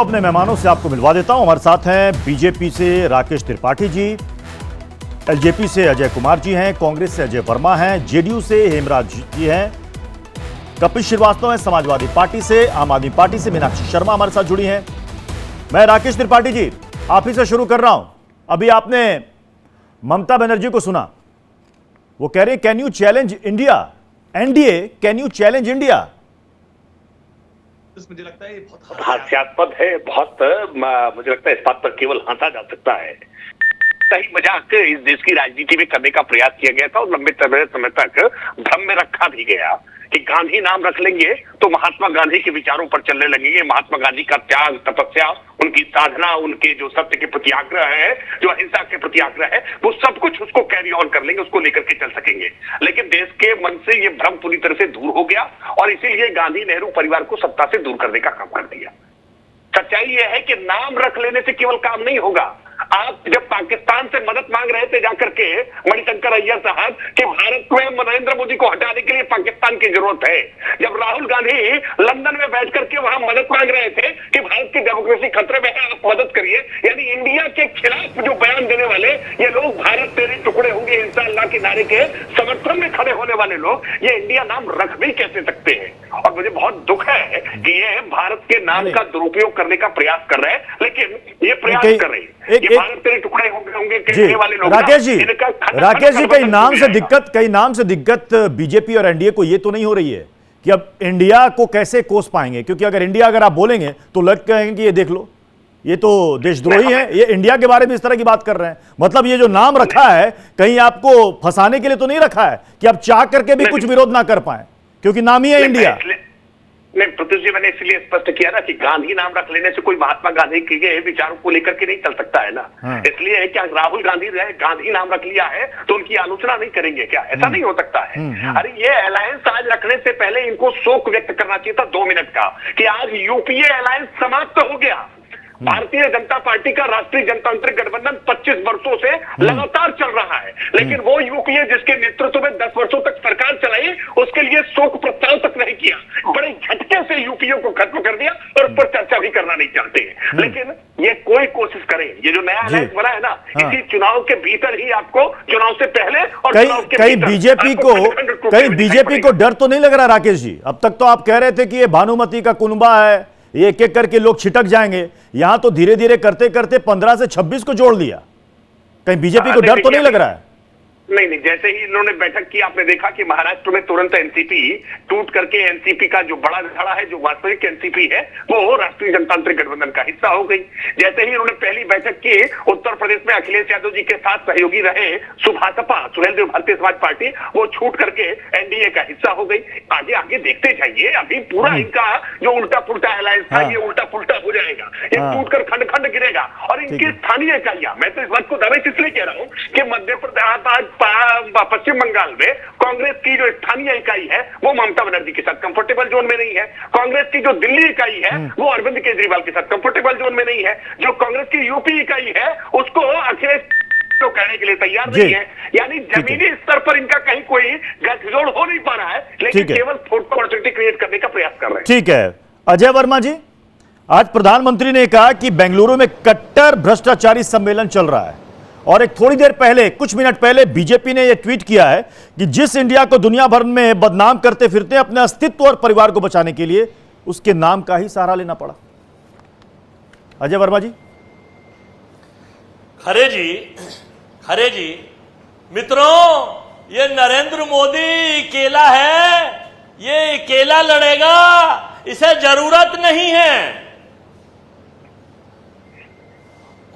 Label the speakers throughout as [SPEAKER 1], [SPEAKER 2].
[SPEAKER 1] अपने मेहमानों से आपको मिलवा देता हूं। हमारे साथ हैं बीजेपी से राकेश त्रिपाठी जी, एलजेपी से अजय कुमार जी हैं, कांग्रेस से अजय वर्मा हैं, जेडीयू से हेमराज जी हैं, कपिल श्रीवास्तव हैं समाजवादी पार्टी से, आम आदमी पार्टी से मीनाक्षी शर्मा हमारे साथ जुड़ी हैं। मैं राकेश त्रिपाठी जी आप ही से शुरू कर रहा हूं। अभी आपने ममता बनर्जी को सुना, वो कह रहे हैं can you challenge India, NDA can you challenge India.
[SPEAKER 2] मुझे लगता है ये बहुत हास्यास्पद है, बहुत मुझे लगता है इस बात पर केवल हंसा जा सकता है। सही मजाक इस देश की राजनीति में करने का प्रयास किया गया था और लंबे समय तक भ्रम में रखा भी गया कि गांधी नाम रख लेंगे तो महात्मा गांधी के विचारों पर चलने लगेंगे। महात्मा गांधी का त्याग, तपस्या, उनकी साधना, उनके जो सत्य के प्रति आग्रह है, जो अहिंसा के प्रति आग्रह है, वो सब कुछ उसको कैरी ऑन कर लेंगे, उसको लेकर के चल सकेंगे। लेकिन देश के मन से ये भ्रम पूरी तरह से दूर हो गया और इसीलिए गांधी नेहरू परिवार को सत्ता से दूर करने का काम कर दिया। सच्चाई यह है कि नाम रख लेने से केवल काम नहीं होगा। आप जब पाकिस्तान से मदद मांग रहे थे जाकर के मणिशंकर अय्यर साहब कि भारत में नरेंद्र मोदी को हटाने के लिए पाकिस्तान की जरूरत है, जब राहुल गांधी लंदन में बैठ करके वहां मदद मांग रहे थे कि भारत की डेमोक्रेसी खतरे में है, आप मदद करिए, यानी इंडिया के खिलाफ जो बयान देने वाले ये लोग, भारत तेरे टुकड़े होंगे इंशाअल्लाह के नारे के समर्थन में खड़े होने वाले लोग, ये इंडिया नाम रख भी कैसे सकते हैं? और मुझे बहुत दुख है कि ये भारत के नाम का दुरुपयोग करने का प्रयास कर रहे हैं, लेकिन ये प्रयास कर रहे हैं भारत तेरे टुकड़े होंगे कहने वाले लोग।
[SPEAKER 1] राकेश जी कई नाम से दिक्कत बीजेपी और एनडीए को ये तो नहीं हो रही है कि अब इंडिया को कैसे कोस पाएंगे, क्योंकि अगर इंडिया अगर आप बोलेंगे तो लग कहेंगे कि ये देख लो ये तो देशद्रोही है, ये इंडिया के बारे में इस तरह की बात कर रहे हैं। मतलब ये जो नाम रखा है कहीं आपको फंसाने के लिए तो नहीं रखा है कि आप चाह करके भी कुछ विरोध ना कर पाए, क्योंकि नाम ही है इंडिया।
[SPEAKER 2] नहीं प्रत्युष जी, मैंने इसलिए स्पष्ट किया ना कि गांधी नाम रख लेने से कोई महात्मा गांधी के विचारों को लेकर के नहीं चल सकता है ना। इसलिए है क्या राहुल गांधी गांधी नाम रख लिया है तो उनकी आलोचना नहीं करेंगे क्या? ऐसा नहीं हो सकता है। अरे ये अलायंस आज रखने से पहले इनको शोक व्यक्त करना चाहिए था 2 मिनट का कि आज यूपीए अलायंस समाप्त हो गया। भारतीय जनता पार्टी का राष्ट्रीय जनतांत्रिक गठबंधन 25 वर्षों से लगातार चल रहा है, लेकिन वो यूपीए जिसके नेतृत्व में 10 वर्षों तक सरकार चलाई, उसके लिए शोक प्रस्ताव तक नहीं किया। बड़े झटके से यूपीए को खत्म कर दिया और उस पर चर्चा भी करना नहीं चाहते हैं। लेकिन ये कोई कोशिश करे, ये जो नया अलायंस बना है ना, इसी चुनाव के भीतर ही आपको चुनाव से पहले और
[SPEAKER 1] कहीं बीजेपी को डर तो नहीं लग रहा राकेश जी? अब तक तो आप कह रहे थे कि ये भानुमति का कुनबा है, ये एक एक करके लोग छिटक जाएंगे, यहां तो धीरे धीरे करते करते 15 से 26 को जोड़ लिया। कहीं बीजेपी को डर तो नहीं लग रहा है?
[SPEAKER 2] नहीं, जैसे ही इन्होंने बैठक की आपने देखा कि महाराष्ट्र में तुरंत एनसीपी टूट करके एनसीपी का जो बड़ा धड़ा है, जो वास्तविक एनसीपी है, वो राष्ट्रीय जनतांत्रिक गठबंधन का हिस्सा हो गई। जैसे ही इन्होंने पहली बैठक की उत्तर प्रदेश में अखिलेश यादव जी के साथ सहयोगी रहे सुभासपा, सुहेलदेव भारतीय समाज पार्टी, वो छूट करके एनडीए का हिस्सा हो गई। आगे आगे देखते जाइए, अभी पूरा इनका जो उल्टा पुल्टा अलायंस था ये उल्टा पुल्टा हो जाएगा, ये टूट कर खंड खंड गिरेगा। और इनकी स्थानीय इकाइयां, मैं तो इस बात को दावे इसलिए कह रहा हूं कि मध्य प्रदेश, पश्चिम बंगाल में कांग्रेस की जो स्थानीय इकाई है वो ममता बनर्जी के साथ कंफर्टेबल जोन में नहीं है। कांग्रेस की जो दिल्ली इकाई है वो अरविंद केजरीवाल के साथ कंफर्टेबल जोन में नहीं है। जो कांग्रेस की यूपी इकाई है उसको अखिलेश तो कहने के लिए तैयार नहीं है। यानी जमीनी स्तर पर इनका कहीं कोई गठजोड़ हो नहीं पा रहा है, लेकिन केवल फोटो अपॉर्चुनिटी क्रिएट करने का प्रयास कर रहे हैं।
[SPEAKER 1] ठीक है अजय वर्मा जी, आज प्रधानमंत्री ने कहा कि बेंगलुरु में कट्टर भ्रष्टाचारी सम्मेलन चल रहा है और एक थोड़ी देर पहले, कुछ मिनट पहले बीजेपी ने यह ट्वीट किया है कि जिस इंडिया को दुनिया भर में बदनाम करते फिरते अपने अस्तित्व और परिवार को बचाने के लिए उसके नाम का ही सहारा लेना पड़ा। अजय वर्मा जी।
[SPEAKER 3] खरे जी मित्रों, ये नरेंद्र मोदी अकेला है, ये अकेला लड़ेगा, इसे जरूरत नहीं है।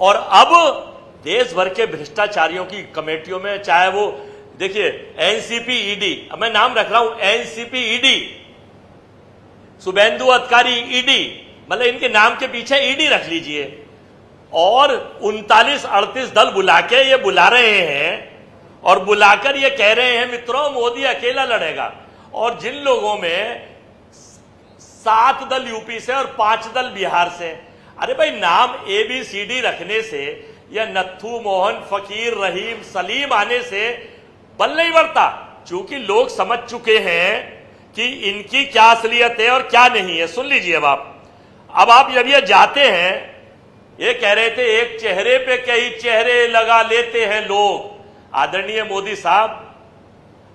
[SPEAKER 3] और अब देश भर के भ्रष्टाचारियों की कमेटियों में, चाहे वो देखिए एनसीपी ईडी, अब मैं नाम रख रहा हूं एनसीपी ईडी, शुभेंदु अधिकारी ईडी, मतलब इनके नाम के पीछे ईडी रख लीजिए, और 39-38 दल बुला के ये बुला रहे हैं और बुलाकर ये कह रहे हैं मित्रों मोदी अकेला लड़ेगा। और जिन लोगों में 7 दल यूपी से और 5 दल बिहार से, अरे भाई नाम ABCD रखने से या नत्थू, मोहन, फकीर, रहीम, सलीम आने से बल नहीं बढ़ता, क्योंकि लोग समझ चुके हैं कि इनकी क्या असलियत है और क्या नहीं है। सुन लीजिए अब अब आप जब ये जाते हैं, ये कह रहे थे एक चेहरे पे कई चेहरे लगा लेते हैं लोग। आदरणीय मोदी साहब,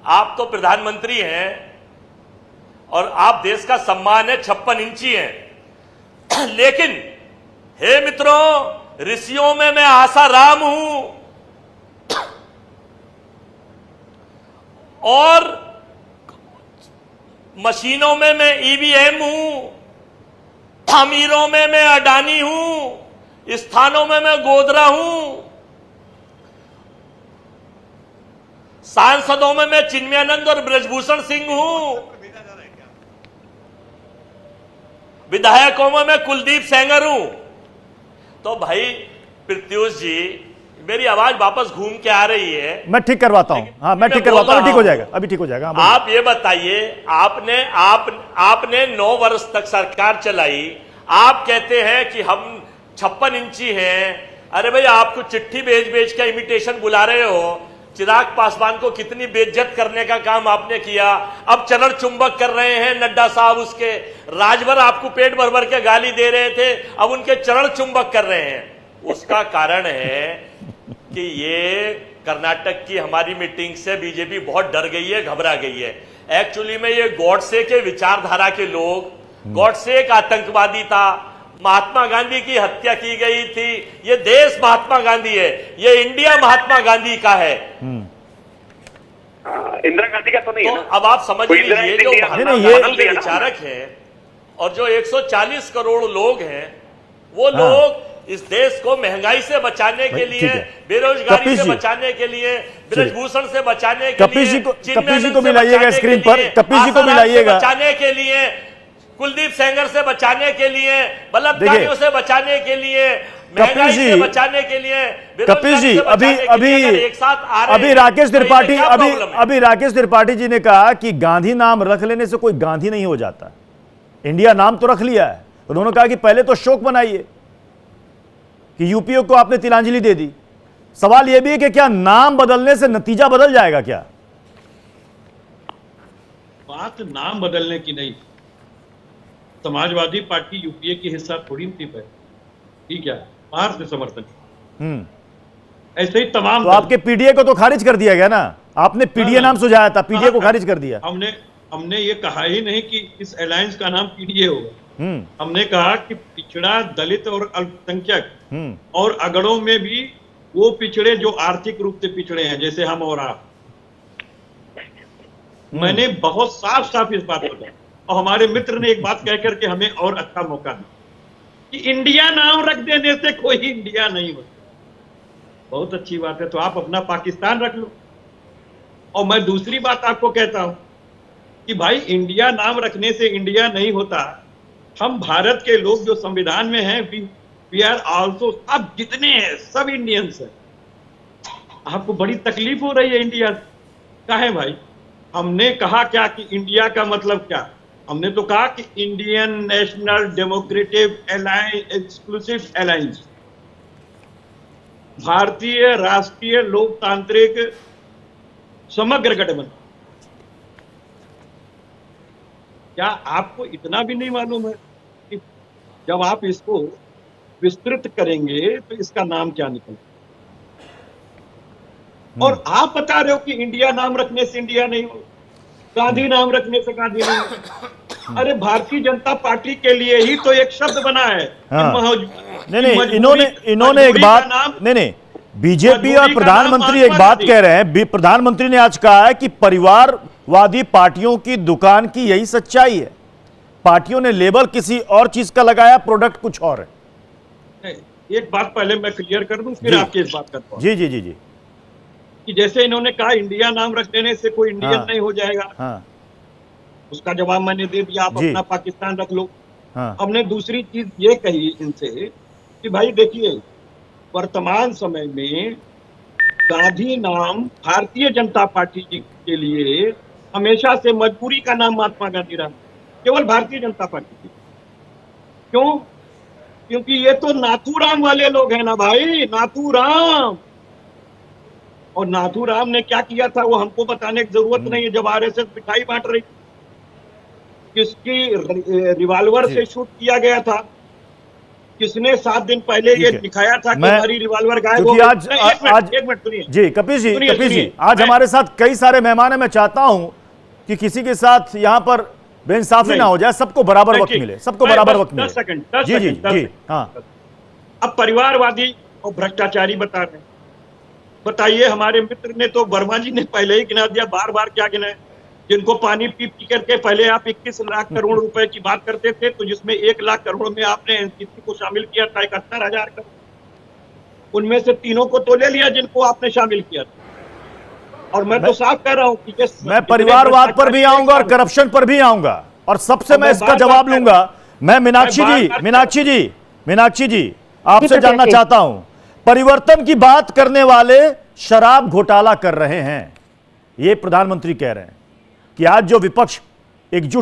[SPEAKER 3] आप तो प्रधानमंत्री हैं और आप देश का सम्मान है, 56 इंची हैं। लेकिन हे मित्रों, ऋषियों में मैं आसाराम हूं और मशीनों में मैं ईवीएम हूं, अमीरों में मैं अडानी हूं, स्थानों में मैं गोदरा हूं, सांसदों में मैं चिन्मयानंद और ब्रजभूषण सिंह हूं, विधायकों में मैं कुलदीप सेंगर हूं। तो भाई प्रत्युष जी, मेरी आवाज वापस घूम के आ रही है,
[SPEAKER 1] मैं ठीक करवाता हूं। हाँ, मैं ठीक करवाता हूं, ठीक हो जाएगा, अभी ठीक हो जाएगा।
[SPEAKER 3] आप ये बताइए, आपने 9 वर्ष तक सरकार चलाई, आप कहते हैं कि हम 56 इंची हैं। अरे भाई, आपको चिट्ठी भेज भेज के इमिटेशन बुला रहे हो। चिराग पासवान को कितनी बेइज्जत करने का काम आपने किया। अब चरण चुंबक कर रहे हैं नड्डा साहब, उसके राजभर आपको पेट भर भर के गाली दे रहे थे, अब उनके चरण चुंबक कर रहे हैं। उसका कारण है कि ये कर्नाटक की हमारी मीटिंग से बीजेपी बहुत डर गई है, घबरा गई है। एक्चुअली में ये गॉडसे के विचारधारा के लोग, गॉडसे एक आतंकवादी था, महात्मा गांधी की हत्या की गई थी। ये देश महात्मा गांधी है, ये इंडिया महात्मा गांधी का है,
[SPEAKER 2] इंदिरा गांधी का तो नहीं है ना।
[SPEAKER 3] अब आप समझ लीजिए, जो महात्मा गांधी के विचारक हैं और जो 140 करोड़ लोग हैं, वो लोग इस देश को महंगाई से बचाने के लिए, बेरोजगारी से बचाने के लिए, ब्रजभूषण से बचाने के लिए,
[SPEAKER 1] कपिल जी को मिलाइएगा स्क्रीन पर, कपिल जी को मिलाइएगा,
[SPEAKER 3] बचाने के लिए, कुलदीप सेंगर से बचाने के लिए, बलात्कारियों से बचाने के लिए, महंगाई से बचाने के लिए,
[SPEAKER 1] कपिल जी, अभी राकेश त्रिपाठी जी ने कहा कि गांधी नाम रख लेने से कोई गांधी नहीं हो जाता। इंडिया नाम तो रख लिया है। उन्होंने कहा कि पहले तो शोक मनाइए कि यूपीओ को आपने तिलांजलि दे दी। सवाल यह भी है कि क्या नाम बदलने से नतीजा बदल जाएगा? क्या
[SPEAKER 4] बात नाम बदलने की नहीं, समाजवादी पार्टी यूपीए की हिस्सा थोड़ी थी पहले, ठीक है, बाहर से समर्थन। ऐसे ही तमाम,
[SPEAKER 1] तो आपके पीडीए को तो खारिज कर दिया गया ना। आपने पीडीए नाम सुझाया था, पीडीए को खारिज कर दिया।
[SPEAKER 4] हमने ये कहा ही नहीं कि इस अलायंस का नाम पीडीए होगा। हमने कहा कि पिछड़ा, दलित और अल्पसंख्यक और अगड़ों में भी वो पिछड़े जो आर्थिक रूप से पिछड़े हैं, जैसे हम और आप। मैंने बहुत साफ साफ इस बात को कहा, और हमारे मित्र ने एक बात कह करके हमें और अच्छा मौका दिया कि इंडिया नाम रख देने से कोई इंडिया नहीं होता। बहुत अच्छी बात है, तो आप अपना पाकिस्तान रख लो। और मैं दूसरी बात आपको कहता हूं कि भाई, इंडिया नाम रखने से इंडिया नहीं होता। हम भारत के लोग जो संविधान में हैं, वी आर आल्सो, अब जितने हैं सब इंडियंस हैं। आपको बड़ी तकलीफ हो रही है इंडिया का है भाई। हमने कहा क्या कि इंडिया का मतलब क्या? हमने तो कहा कि Indian national democratic alliance, exclusive alliance, भारतीय राष्ट्रीय लोकतांत्रिक समग्र गठबंधन। क्या आपको इतना भी नहीं मालूम है कि जब आप इसको विस्तृत करेंगे तो इसका नाम क्या निकलेगा? और आप बता रहे हो कि इंडिया नाम रखने से इंडिया नहीं हो, गांधी नाम रखने से गांधी नहीं हो। अरे भारतीय जनता पार्टी के लिए ही तो एक शब्द बना है।
[SPEAKER 1] नहीं, इन्होंने एक बात, नहीं, बीजेपी और प्रधानमंत्री एक बात कह रहे हैं। प्रधानमंत्री ने आज कहा है कि परिवारवादी पार्टियों की दुकान की यही सच्चाई है। पार्टियों ने लेबल किसी और चीज का लगाया, प्रोडक्ट कुछ और है।
[SPEAKER 4] एक बात पहले मैं क्लियर कर दूं, फिर आपकी इस बात करता हूं।
[SPEAKER 1] जी जी जी जी,
[SPEAKER 4] कि जैसे इन्होंने कहा इंडिया नाम रख देने से कोई इंडियन नहीं हो जाएगा, उसका जवाब मैंने दे दिया, आप अपना पाकिस्तान रख लो। हमने दूसरी चीज ये कही इनसे कि भाई देखिए, वर्तमान समय में गांधी नाम भारतीय जनता पार्टी के लिए हमेशा से मजबूरी का नाम महात्मा गांधी रहा, केवल भारतीय जनता पार्टी की। क्यों? क्योंकि ये तो नाथूराम वाले लोग हैं ना भाई, नाथूराम। और नाथूराम ने क्या किया था वो हमको बताने की जरूरत नहीं है। जब आरएसएस मिठाई बांट रही, किसकी रिवॉल्वर से शूट किया गया था, किसने 7 दिन पहले
[SPEAKER 1] ठीक
[SPEAKER 4] ये
[SPEAKER 1] है।
[SPEAKER 4] दिखाया था कि
[SPEAKER 1] मैं-
[SPEAKER 4] हमारी रिवॉल्वर गायब हो
[SPEAKER 1] क्योंकि
[SPEAKER 4] गई?
[SPEAKER 1] आज
[SPEAKER 4] नहीं,
[SPEAKER 1] आज
[SPEAKER 4] एक मिनट सुनिए।
[SPEAKER 1] जी कपिल जी,
[SPEAKER 4] सुनिए,
[SPEAKER 1] कपिल जी,
[SPEAKER 4] सुनिए।
[SPEAKER 1] आज
[SPEAKER 4] मैं-
[SPEAKER 1] हमारे साथ कई सारे मेहमान हैं। मैं चाहता हूं कि किसी के साथ यहां पर बेइंसाफी ना हो जाए, सबको बराबर
[SPEAKER 4] नहीं,
[SPEAKER 1] वक्त
[SPEAKER 4] ठीक।
[SPEAKER 1] मिले, सबको
[SPEAKER 4] मैं
[SPEAKER 1] बराबर
[SPEAKER 4] बस
[SPEAKER 1] वक्त
[SPEAKER 4] 10
[SPEAKER 1] मिले।
[SPEAKER 4] सेकंड, 10
[SPEAKER 1] जी जी
[SPEAKER 4] सेकंड, 10
[SPEAKER 1] जी
[SPEAKER 4] सेकंड।
[SPEAKER 1] हाँ,
[SPEAKER 4] अब परिवारवादी और भ्रष्टाचारी बता रहे हैं। बताइए, हमारे मित्र ने तो वर्मा जी ने पहले ही गिना दिया, बार बार क्या गिनाए, जिनको पानी पी पी करके पहले आप 21 लाख करोड़ रुपए की बात करते थे, तो जिसमें 1 लाख करोड़ में आपने एनसीसी को शामिल किया था 71,000 करोड़, उनमें से तीनों को तो ले लिया जिनको आपने शामिल किया था। और मैं तो साफ कह रहा हूं कि
[SPEAKER 1] मैं परिवारवाद पर भी आऊंगा और करप्शन पर भी आऊंगा, और सबसे
[SPEAKER 4] और
[SPEAKER 1] मैं
[SPEAKER 4] मैं
[SPEAKER 1] इसका
[SPEAKER 4] बार-बार
[SPEAKER 1] जवाब
[SPEAKER 4] कह रहा
[SPEAKER 1] लूंगा। मैं मीनाक्षी
[SPEAKER 4] मैं
[SPEAKER 1] जी,
[SPEAKER 4] बार-बार
[SPEAKER 1] मीनाक्षी जी आपसे
[SPEAKER 5] प्रत्याशी।
[SPEAKER 1] जानना चाहता हूं, परिवर्तन की बात करने वाले शराब घोटाला कर रहे हैं, ये प्रधानमंत्री कह रहे हैं कि आज जो विपक्ष एकजुट